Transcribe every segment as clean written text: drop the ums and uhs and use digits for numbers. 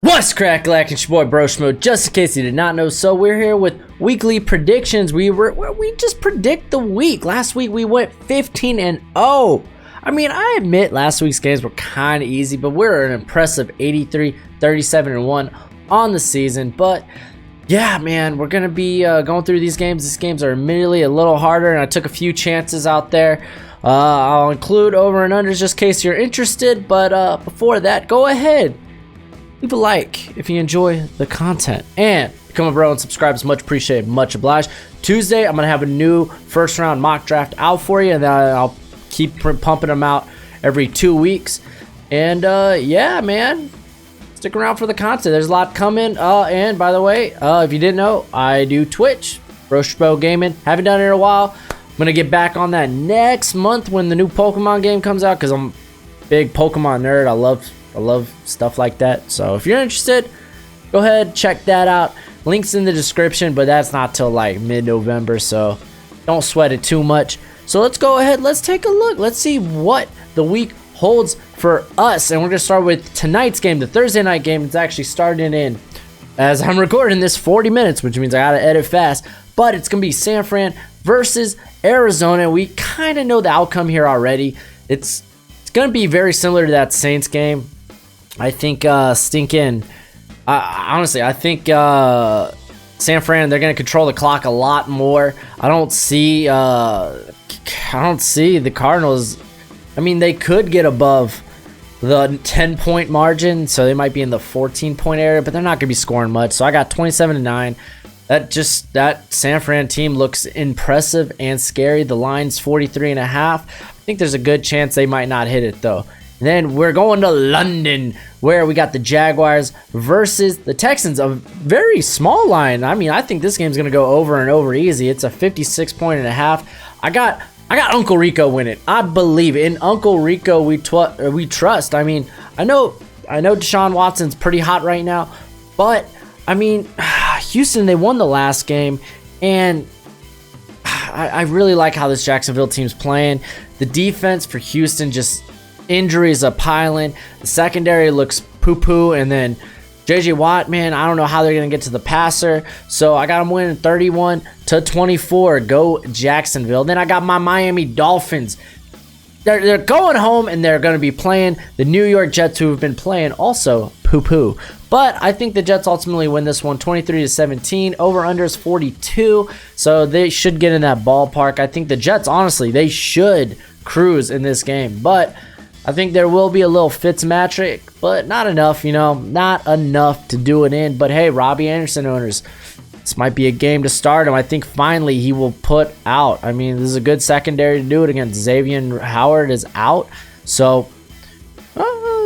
What's crack, it's your boy Broshmo. Just in case you did not know, so we're here with weekly predictions. We just predict the week. Last week we went 15-0. I mean, I admit last week's games were kind of easy, but we're an impressive 83, 37-1 on the season. But yeah, man, we're gonna be going through these games. These games are admittedly a little harder, and I took a few chances out there. I'll include over and unders just in case you're interested. But before that, go ahead. Leave a like if you enjoy the content, and become a bro and subscribe. Is much appreciated, much obliged. Tuesday, I'm gonna have a new first round mock draft out for you, and then I'll keep pumping them out every 2 weeks. And yeah, man, stick around for the content. There's a lot coming. And by the way, if you didn't know, I do Twitch, Broshmo Gaming. Haven't done it in a while. I'm gonna get back on that next month when the new Pokemon game comes out, because I'm a big Pokemon nerd. I love stuff like that. So if you're interested, go ahead, check that out. Links in the description, but that's not till like mid-November, so don't sweat it too much. So let's go ahead, let's take a look. Let's see what the week holds for us. And we're gonna start with tonight's game, the Thursday night game. It's actually starting in, as I'm recording this, 40 minutes, which means I gotta edit fast. But it's gonna be San Fran versus Arizona. We kind of know the outcome here already. It's gonna be very similar to that Saints game. I think honestly, I think San Fran, they're going to control the clock a lot more. I don't see the Cardinals. I mean, they could get above the 10-point margin, so they might be in the 14-point area, but they're not going to be scoring much. So I got 27-9. That San Fran team looks impressive and scary. The line's 43.5. I think there's a good chance they might not hit it though. Then we're going to London, where we got the Jaguars versus the Texans. A very small line. I mean, I think this game's going to go over and over easy. It's a 56.5. I got Uncle Rico winning. I believe in Uncle Rico. We trust. I mean, I know Deshaun Watson's pretty hot right now, but I mean, Houston, they won the last game, and I really like how this Jacksonville team's playing. The defense for Houston, just injuries are piling. The secondary looks poo-poo, and then JJ Watt, man, I don't know how they're gonna get to the passer. So I got them winning 31-24. Go Jacksonville. Then I got my Miami Dolphins. They're going home, and they're gonna be playing the New York Jets, who have been playing also poo-poo. But I think the Jets ultimately win this one 23-17. Over-under is 42, so they should get in that ballpark. I think the Jets, honestly, they should cruise in this game. But I think there will be a little Fitzmagic, but not enough, not enough to do it in. But hey, Robbie Anderson owners, this might be a game to start him. I think finally he will put out. I mean, this is a good secondary to do it against. Xavier Howard is out. So,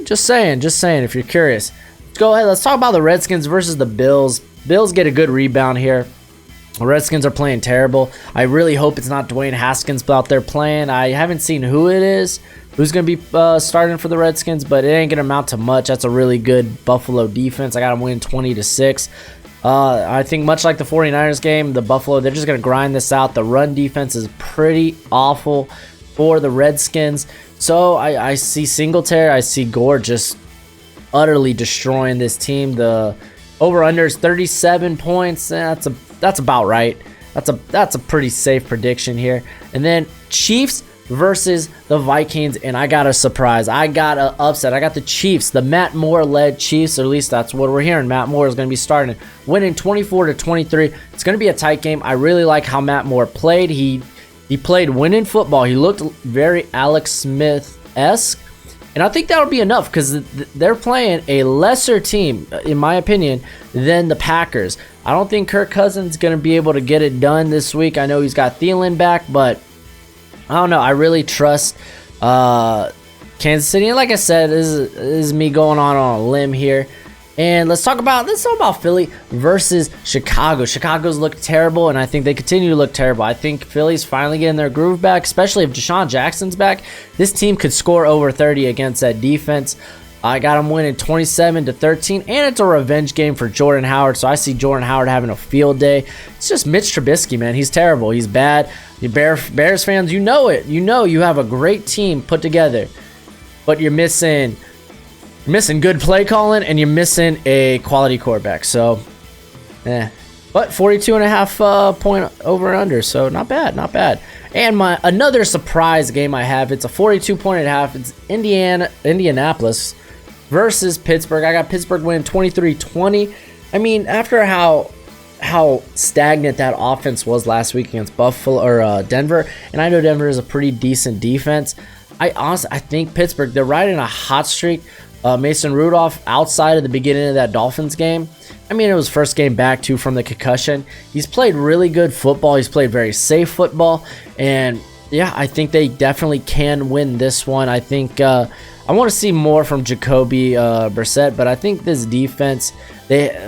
just saying, if you're curious. Let's go ahead. Let's talk about the Redskins versus the Bills. Bills get a good rebound here. The Redskins are playing terrible. I really hope it's not Dwayne Haskins out there playing. I haven't seen who it is, who's going to be starting for the Redskins, but it ain't going to amount to much. That's a really good Buffalo defense. I got them winning 20-6. I think much like the 49ers game, the Buffalo, they're just going to grind this out. The run defense is pretty awful for the Redskins. So I see Singletary, I see Gore just utterly destroying this team. The over-under is 37 points. That's about right. That's a pretty safe prediction here. And then Chiefs versus the Vikings, and I got a surprise. I got an upset. I got the Chiefs, the Matt Moore-led Chiefs, or at least that's what we're hearing. Matt Moore is going to be starting, winning 24-23. It's going to be a tight game. I really like how Matt Moore played. He played winning football. He looked very Alex Smith-esque, and I think that'll be enough because they're playing a lesser team, in my opinion, than the Packers. I don't think Kirk Cousins is going to be able to get it done this week. I know he's got Thielen back, but I don't know. I really trust Kansas City. And like I said, this is me going on a limb here. And let's talk about Philly versus Chicago. Chicago's looked terrible, and I think they continue to look terrible. I think Philly's finally getting their groove back, especially if Deshaun Jackson's back. This team could score over 30 against that defense. I got them winning 27-13, and it's a revenge game for Jordan Howard, so I see Jordan Howard having a field day. It's just Mitch Trubisky, man. He's terrible. He's bad. You Bears fans, you know it. You know you have a great team put together, but you're missing You're missing good play calling, and you're missing a quality quarterback. So, but 42.5 point over and under. So not bad, not bad. And another surprise game I have. It's a 42.5. It's Indianapolis versus Pittsburgh. I got Pittsburgh winning 23-20. I mean, after how stagnant that offense was last week against Denver, and I know Denver is a pretty decent defense. I think Pittsburgh, they're riding a hot streak. Mason Rudolph, outside of the beginning of that Dolphins game, I mean, it was first game back too from the concussion. He's played really good football. He's played very safe football, and yeah, I think they definitely can win this one. I think I want to see more from Jacoby Brissett, but I think this defense,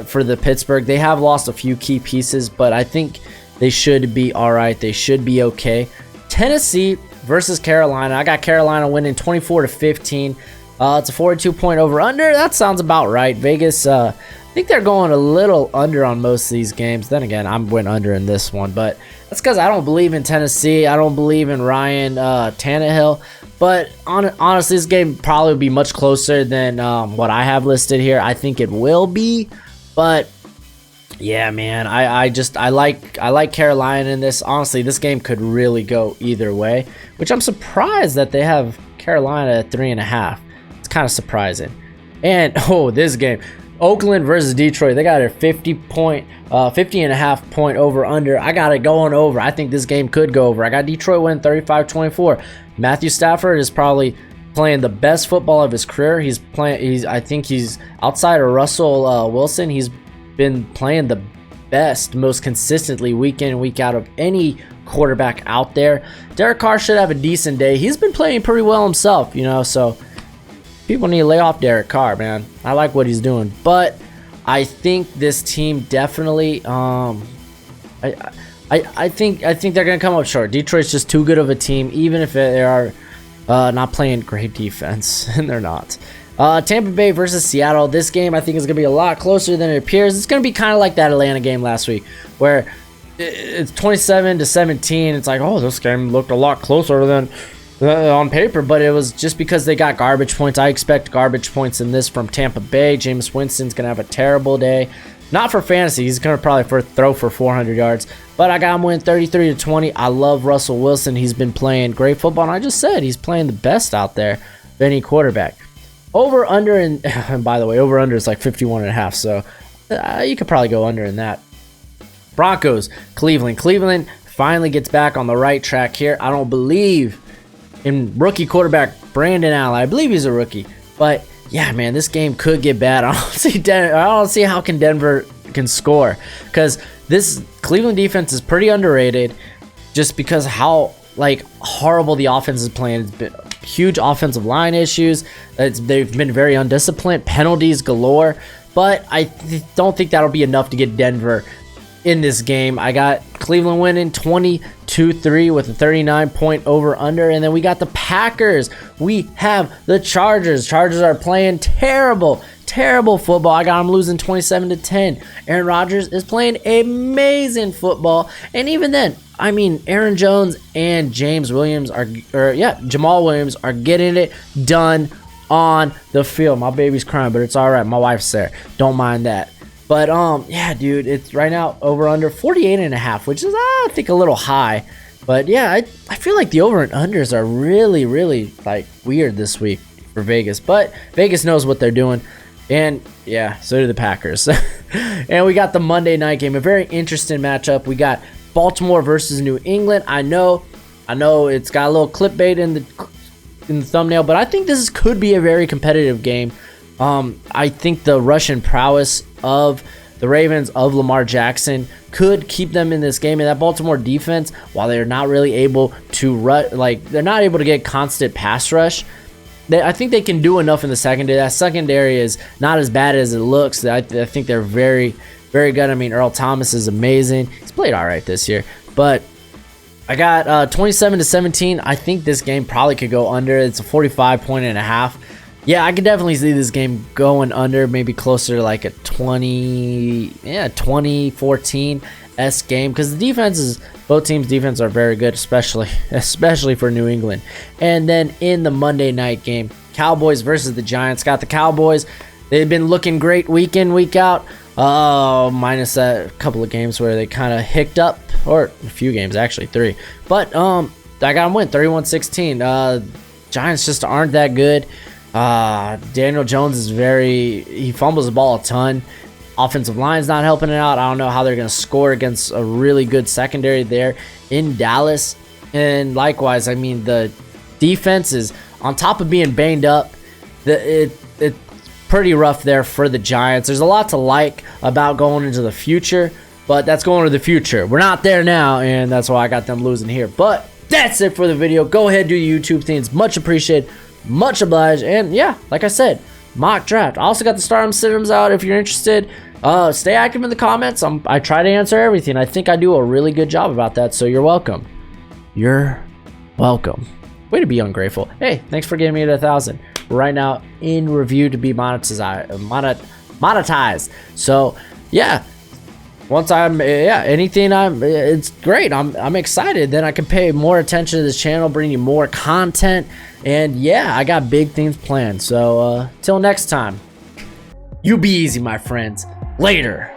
for the Pittsburgh, they have lost a few key pieces, but I think they should be all right. They should be okay. Tennessee versus Carolina. I got Carolina winning 24-15. It's a 42-point over-under. That sounds about right. Vegas, I think they're going a little under on most of these games. Then again, I went under in this one, but that's because I don't believe in Tennessee. I don't believe in Ryan Tannehill. But honestly, this game probably will be much closer than what I have listed here. I think it will be, but yeah, man, I like Carolina in this. Honestly, this game could really go either way, which I'm surprised that they have Carolina at 3.5. It's kind of surprising. And this game, Oakland versus Detroit, they got a 50.5 point over under. I got it going over. I think this game could go over. I got Detroit winning 35-24. Matthew Stafford is probably playing the best football of his career. I think he's outside of Russell Wilson. He's been playing the best, most consistently week in and week out of any quarterback out there. Derek Carr should have a decent day. He's been playing pretty well himself, so people need to lay off Derek Carr, man. I like what he's doing, but I think this team definitely I think they're gonna come up short. Detroit's just too good of a team, even if they are not playing great defense, and they're not. Tampa Bay versus Seattle. This game I think is gonna be a lot closer than it appears. It's gonna be kind of like that Atlanta game last week, where it's 27-17. It's like, this game looked a lot closer than on paper, but it was just because they got garbage points. I expect garbage points in this from Tampa Bay. Jameis Winston's gonna have a terrible day. Not for fantasy. He's gonna probably throw for 400 yards, but I got him winning 33-20. I love Russell Wilson. He's been playing great football, and I just said he's playing the best out there of any quarterback. Over under, and by the way, over under is like 51.5, so you could probably go under in that. Broncos, Cleveland. Cleveland finally gets back on the right track here. I don't believe in rookie quarterback Brandon Allen. I believe he's a rookie, but yeah, man, this game could get bad. I don't see how Denver can score, because this Cleveland defense is pretty underrated, just because how horrible the offense is playing. It's been huge offensive line issues. They've been very undisciplined, penalties galore, but I don't think that'll be enough to get Denver in this game. I got Cleveland winning 22-3 with a 39-point over under. And then we got the Packers. We have the Chargers. Chargers are playing terrible football. I got them losing 27-10. Aaron Rodgers is playing amazing football. And even then, I mean, Aaron Jones and Jamal Williams are getting it done on the field. My baby's crying, but it's all right. My wife's there. Don't mind that. But yeah, dude, it's right now over under 48.5, which is I think a little high. But yeah, I feel like the over and unders are really weird this week for Vegas. But Vegas knows what they're doing, and yeah, so do the Packers. And we got the Monday night game, a very interesting matchup. We got Baltimore versus New England. I know it's got a little clickbait in the thumbnail, but I think this could be a very competitive game. I think the rushing prowess of the Ravens, of Lamar Jackson, could keep them in this game. And that Baltimore defense, while they're not really able to they're not able to get constant pass rush, I think they can do enough in the secondary. That secondary is not as bad as it looks. I think they're very, very good. I mean, Earl Thomas is amazing. He's played all right this year, but I got 27-17. I think this game probably could go under. It's a 45.5. Yeah, I could definitely see this game going under, maybe closer to like a 20-14-esque game, because the both teams' defense are very good, especially for New England. And then in the Monday night game, Cowboys versus the Giants. Got the Cowboys. They've been looking great week in, week out. Minus a couple of games where they kind of hicked up, or a few games actually, 3. But I got them win 31-16. Giants just aren't that good. Daniel Jones is he fumbles the ball a ton. Offensive line's not helping it out. I don't know how they're going to score against a really good secondary there in Dallas. And likewise, I mean, the defense is on top of being banged up. It's pretty rough there for the Giants. There's a lot to like about going into the future, but that's going to the future. We're not there now, and that's why I got them losing here. But that's it for the video. Go ahead, do your YouTube things. Much appreciated, much obliged. And yeah, like I said, mock draft. I also got the stardom sit-ems out if you're interested. Stay active in the comments. I try to answer everything. I think I do a really good job about that, so you're welcome. You're welcome. Way to be ungrateful. Hey, thanks for getting me to 1,000. Right now in review to be monetized. So yeah, once it's great. I'm excited. Then I can pay more attention to this channel, bring you more content, and yeah, I got big things planned. So till next time, you be easy, my friends. Later.